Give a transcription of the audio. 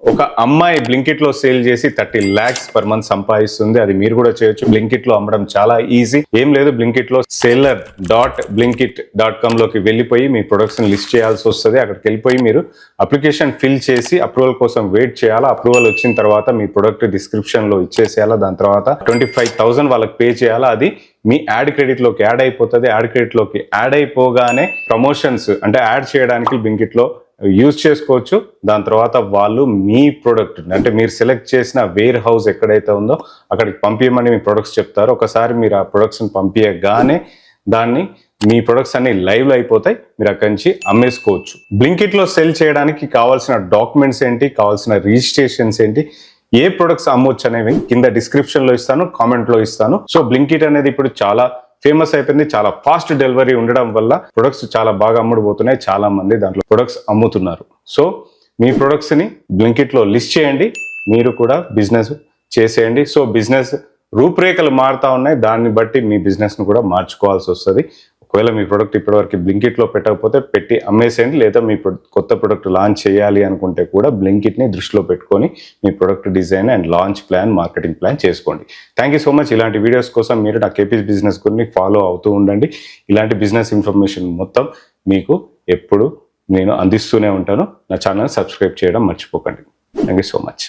ఒక అమ్మాయి బ్లింకిట్ లో సేల్ చేసి 30 lakhs per month సంపాదిస్తుంది. అది మీరు కూడా చేయొచ్చు. బ్లింకిట్ లో అమ్మడం చాలా ఈజీ. ఏం లేదు, బ్లింకిట్ లో seller.blinkit.com లోకి వెళ్ళిపోయి మీ ప్రొడక్ట్స్ ని లిస్ట్ చేయాల్సి వస్తుంది. అక్కడికి వెళ్ళిపోయి మీరు అప్లికేషన్ ఫిల్ చేసి అప్రూవల్ కోసం వెయిట్ చేయాలా. అప్రూవల్ వచ్చిన తర్వాత మీ ప్రొడక్ట్ డిస్క్రిప్షన్ లో ఇచ్చేసేయాలా. దాని తర్వాత 25,000 వాళ్ళకి పే చేయాలా. అది మీ యాడ్ క్రెడిట్ లోకి యాడ్ అయిపోతుంది. యాడ్ క్రెడిట్ లోకి యాడ్ అయిపోగానే ప్రమోషన్స్ అంటే యాడ్ చేయడానికి బ్లింకిట్ లో యూజ్ చేసుకోవచ్చు. దాని తర్వాత వాళ్ళు మీ ప్రొడక్ట్ అంటే మీరు సెలెక్ట్ చేసిన వేర్ హౌస్ ఎక్కడైతే ఉందో అక్కడికి పంపించమని మీ ప్రొడక్ట్స్ చెప్తారు. ఒకసారి మీరు ఆ ప్రొడక్ట్స్ని పంపించగానే దాన్ని మీ ప్రొడక్ట్స్ అన్ని లైవ్లో అయిపోతాయి. మీరు అక్కడి నుంచి అమ్మేసుకోవచ్చు. బ్లింకిట్లో సెల్ చేయడానికి కావాల్సిన డాక్యుమెంట్స్ ఏంటి, కావాల్సిన రిజిస్ట్రేషన్స్ ఏంటి, ఏ ప్రొడక్ట్స్ అమ్మొచ్చు అనేవి కింద డిస్క్రిప్షన్లో ఇస్తాను, కామెంట్లో ఇస్తాను. సో బ్లింకిట్ అనేది ఇప్పుడు చాలా ఫేమస్ అయిపోయింది. చాలా ఫాస్ట్ డెలివరీ ఉండడం వల్ల ప్రొడక్ట్స్ చాలా బాగా అమ్ముడుపోతున్నాయి. చాలా మంది దాంట్లో ప్రొడక్ట్స్ అమ్ముతున్నారు. సో మీ ప్రొడక్ట్స్ ని బ్లింకిట్ లో లిస్ట్ చేయండి, మీరు కూడా బిజినెస్ చేసేయండి. సో బిజినెస్ రూపురేఖలు మారుతా ఉన్నాయి. దాన్ని బట్టి మీ బిజినెస్ ను కూడా మార్చుకోవాల్సి వస్తుంది. ఒకవేళ మీ ప్రొడక్ట్ ఇప్పటివరకు బ్లింకిట్ లో పెట్టకపోతే పెట్టి అమ్మేసేయండి. లేదా మీ కొత్త ప్రొడక్ట్ లాంచ్ చేయాలి అనుకుంటే కూడా బ్లింకిట్ ని దృష్టిలో పెట్టుకొని మీ product design and launch plan, marketing plan చేసుకోండి. Thank you so much. ఇలాంటి వీడియోస్ కోసం మీరు నా కేపీస్ బిజినెస్ గురించి ఫాలో అవుతూ ఉండండి. ఇలాంటి బిజినెస్ ఇన్ఫర్మేషన్ మొత్తం మీకు ఎప్పుడు నేను అందిస్తూనే ఉంటాను. నా ఛానల్ సబ్స్క్రైబ్ చేయడం మర్చిపోకండి. Thank you so much.